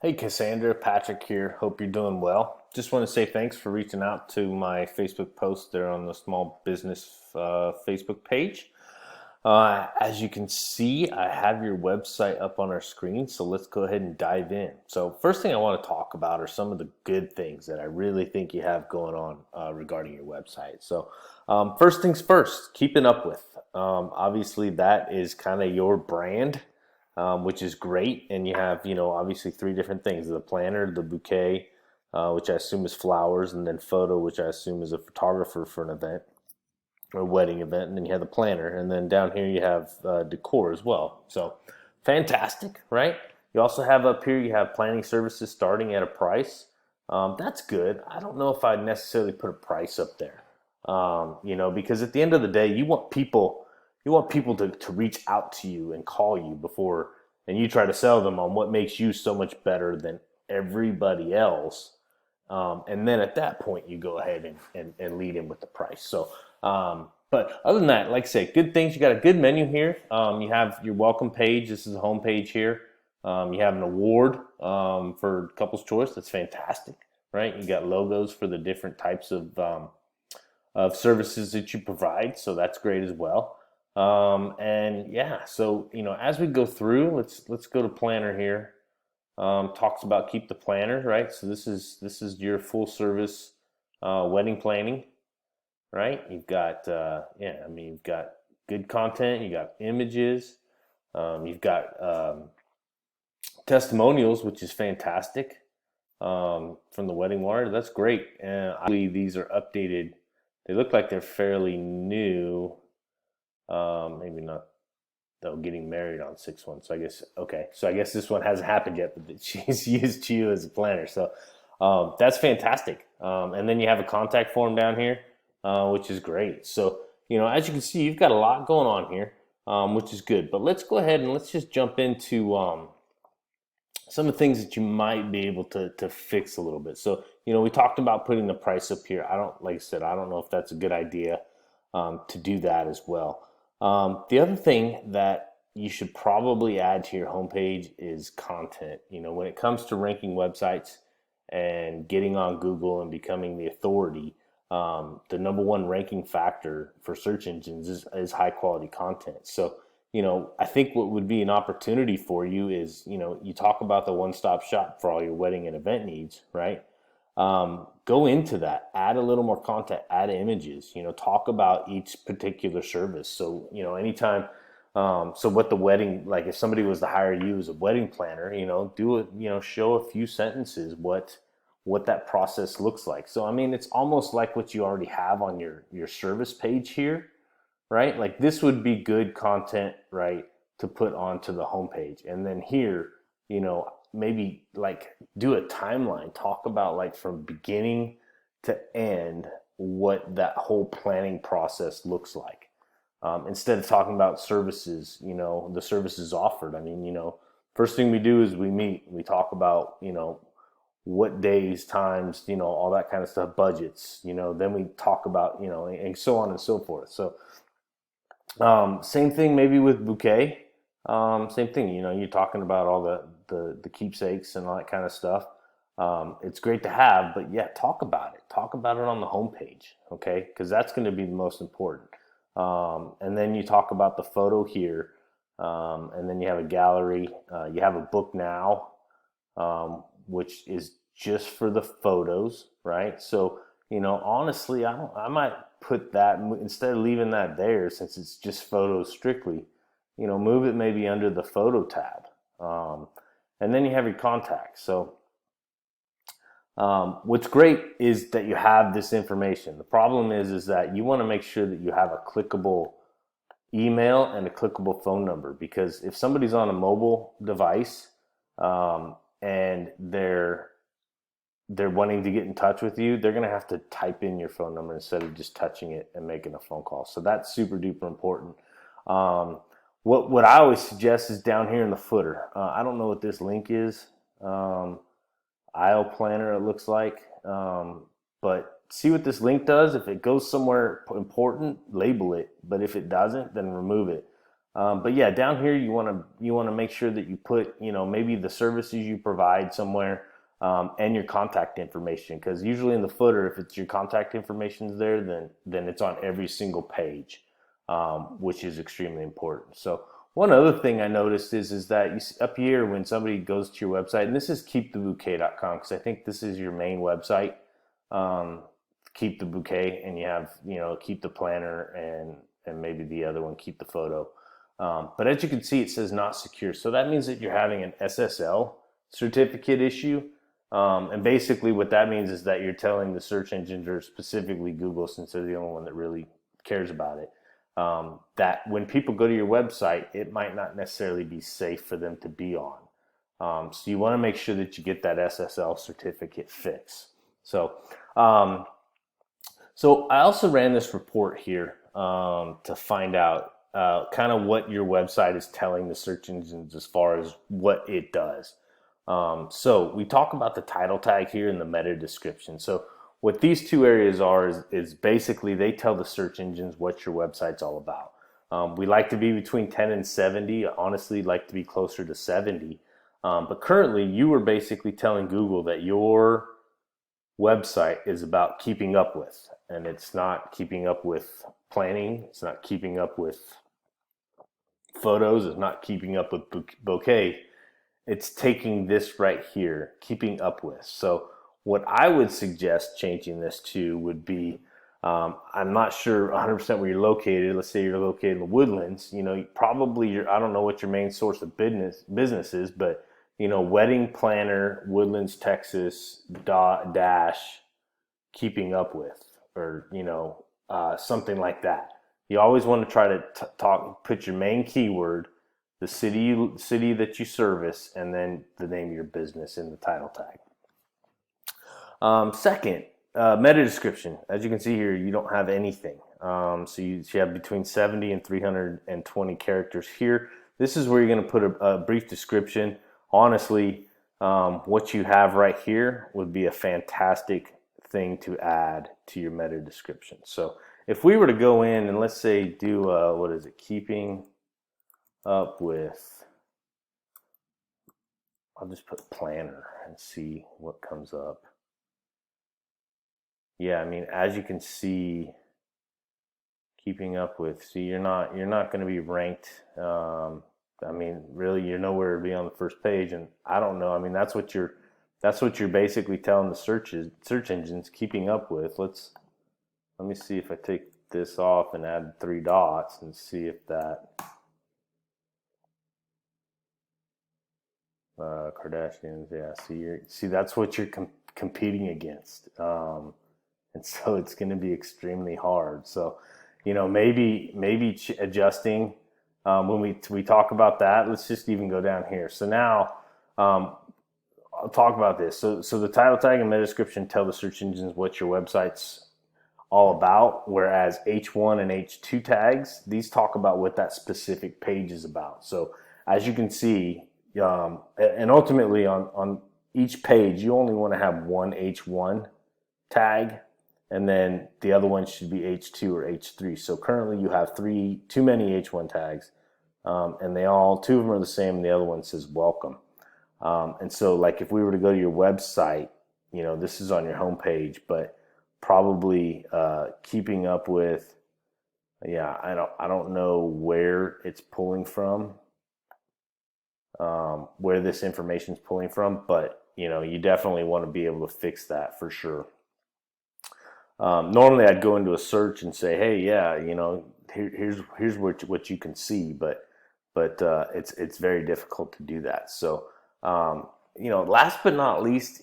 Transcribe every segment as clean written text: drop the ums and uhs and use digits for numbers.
Hey Cassandra, Patrick here. Hope you're doing well. Just want to say thanks for reaching out to my Facebook post there on the small business Facebook page. As you can see, I have your website up on our screen, so let's go ahead and dive in. So, first thing I want to talk about are some of the good things that I really think you have going on regarding your website. So, first things first, keeping up with. Obviously, that is kind of your brand, which is great. And you have, obviously three different things: the planner, the bouquet, which I assume is flowers, and then photo, which I assume is a photographer for an event or wedding event, and then you have the planner, and then down here you have decor as well. So fantastic, right? You also have up here you have planning services starting at a price. That's good. I don't know if I'd necessarily put a price up there, because at the end of the day, you want people to reach out to you and call you before, and you try to sell them on what makes you so much better than everybody else. And then at that point, you go ahead and lead in with the price. But other than that, like I say, good things. You got a good menu here. You have your welcome page. This is the home page here. You have an award for Couples Choice. That's fantastic, right? You got logos for the different types of services that you provide, so that's great as well. And yeah, so as we go through, let's go to planner here. Talks about keep the planner, right? So this is your full service wedding planning, right? You've got you've got good content, you got images, you've got testimonials, which is fantastic, from the wedding wire. That's great, and I believe these are updated. They look like they're fairly new. Maybe not, though, getting married on 6/1. So I guess, okay. So I guess this one hasn't happened yet, but she's used you as a planner. So that's fantastic. And then you have a contact form down here, which is great. So, as you can see, you've got a lot going on here, which is good. But let's go ahead and let's just jump into some of the things that you might be able to fix a little bit. So, we talked about putting the price up here. Like I said, I don't know if that's a good idea to do that as well. The other thing that you should probably add to your homepage is content. When it comes to ranking websites and getting on Google and becoming the authority, the number one ranking factor for search engines is high quality content. So, I think what would be an opportunity for you is, you talk about the one stop shop for all your wedding and event needs, right? Go into that, add a little more content, add images, talk about each particular service. So, anytime, so what the wedding, like if somebody was to hire you as a wedding planner, do it, show a few sentences, what that process looks like. So, I mean, it's almost like what you already have on your service page here, right? Like this would be good content, right, to put onto the homepage. And then here, maybe like do a timeline, talk about like from beginning to end what that whole planning process looks like. Instead of talking about services, the services offered. I mean, first thing we do is we meet, we talk about, what days, times, all that kind of stuff, budgets, then we talk about, and so on and so forth. So same thing maybe with bouquet. Same thing, you're talking about all the keepsakes and all that kind of stuff. It's great to have, but yeah, talk about it. Talk about it on the homepage, okay? Because that's going to be the most important. And then you talk about the photo here, and then you have a gallery. You have a book now, which is just for the photos, right? So, honestly, I might put that instead of leaving that there since it's just photos strictly. Move it maybe under the photo tab, and then you have your contacts. So, what's great is that you have this information. The problem is that you want to make sure that you have a clickable email and a clickable phone number, because if somebody's on a mobile device, and they're wanting to get in touch with you, they're going to have to type in your phone number instead of just touching it and making a phone call. So that's super duper important. What I always suggest is down here in the footer. I don't know what this link is. Aisle planner, it looks like. But see what this link does. If it goes somewhere important, label it. But if it doesn't, then remove it. But yeah, down here you want to make sure that you put, maybe the services you provide somewhere, and your contact information, because usually in the footer, if it's your contact information is there, then it's on every single page, which is extremely important. So one other thing I noticed is that you see up here when somebody goes to your website, and this is keepthebouquet.com, because I think this is your main website. Um, Keep the Bouquet, and you have, Keep the Planner, and maybe the other one, Keep the Photo. But as you can see, it says not secure. So that means that you're having an SSL certificate issue. And basically what that means is that you're telling the search engines, or specifically Google, since they're the only one that really cares about it, that when people go to your website, it might not necessarily be safe for them to be on. So you want to make sure that you get that SSL certificate fixed. So I also ran this report here, to find out kind of what your website is telling the search engines as far as what it does. So we talk about the title tag here and the meta description. So what these two areas are is basically they tell the search engines what your website's all about. We like to be between 10 and 70. Honestly, like to be closer to 70. But currently, you are basically telling Google that your website is about keeping up with, and it's not keeping up with planning, it's not keeping up with photos, it's not keeping up with bouquet, it's taking this right here, keeping up with. So what I would suggest changing this to would be, I'm not sure 100% where you're located. Let's say you're located in the Woodlands. Probably I don't know what your main source of business is, but wedding planner, Woodlands, Texas, dash, keeping up with, or something like that. You always want to try to put your main keyword, the city that you service, and then the name of your business in the title tag. Second, meta description. As you can see here, you don't have anything. So you have between 70 and 320 characters here. This is where you're going to put a brief description. Honestly, what you have right here would be a fantastic thing to add to your meta description. So if we were to go in and let's say do, keeping up with, I'll just put planner and see what comes up. Yeah, I mean, as you can see, keeping up with, see, you're not going to be ranked. I mean, really, you're nowhere to be on the first page, and I don't know. I mean, that's what you're basically telling the search engines, keeping up with. Let me see if I take this off and add 3 dots and see if that Kardashians. Yeah, see that's what you're competing against, and so it's going to be extremely hard. So, maybe adjusting. When we talk about that, let's just even go down here. So now, I'll talk about this. So the title tag and meta description tell the search engines what your website's all about, whereas H1 and H2 tags, these talk about what that specific page is about. So as you can see, and ultimately on each page, you only want to have one H1 tag, and then the other one should be H2 or H3. So currently you have too many H1 tags, and 2 of them are the same, and the other one says welcome. And so like if we were to go to your website, this is on your homepage, but probably keeping up with, I don't know where it's pulling from, where this information is pulling from, but you definitely want to be able to fix that for sure. Normally I'd go into a search and say, hey, here's what you can see, but it's very difficult to do that. So last but not least,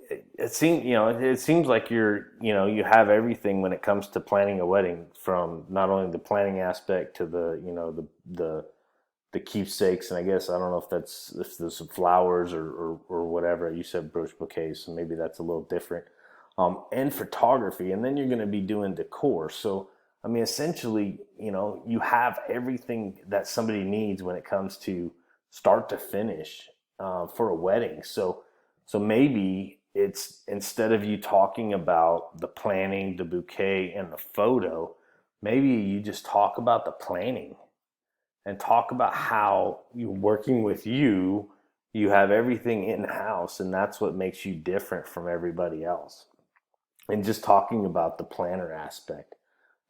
it seems like you have everything when it comes to planning a wedding, from not only the planning aspect to the keepsakes, and I guess I don't know if there's some flowers or whatever. You said brooch bouquets, so maybe that's a little different. And photography, and then you're going to be doing decor. So I mean, essentially, you have everything that somebody needs when it comes to start to finish for a wedding. So maybe it's, instead of you talking about the planning, the bouquet, and the photo, maybe you just talk about the planning, and talk about how you're working with you. You have everything in house, and that's what makes you different from everybody else. And just talking about the planner aspect,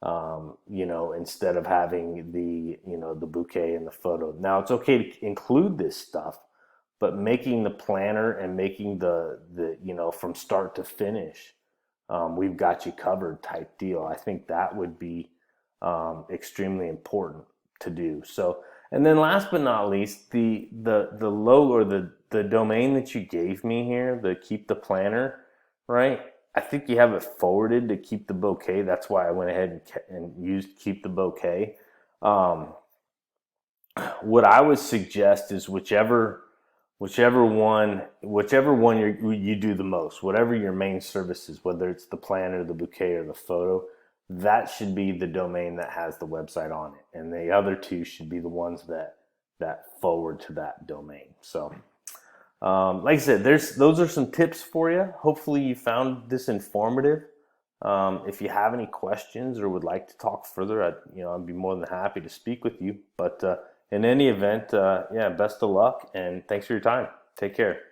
instead of having the bouquet and the photo. Now it's okay to include this stuff, but making the planner and making the from start to finish, we've got you covered type deal. I think that would be extremely important to do. So, and then last but not least, the logo or the domain that you gave me here, the Keep the Planner, right? I think you have it forwarded to Keep the Bouquet. That's why I went ahead and used Keep the Bouquet. Um, what I would suggest is whichever one you do the most, whatever your main service is, whether it's the planner, the bouquet, or the photo, that should be the domain that has the website on it, and the other two should be the ones that forward to that domain. So, like I said, those are some tips for you. Hopefully, you found this informative. If you have any questions or would like to talk further, I'd be more than happy to speak with you. But in any event, best of luck and thanks for your time. Take care.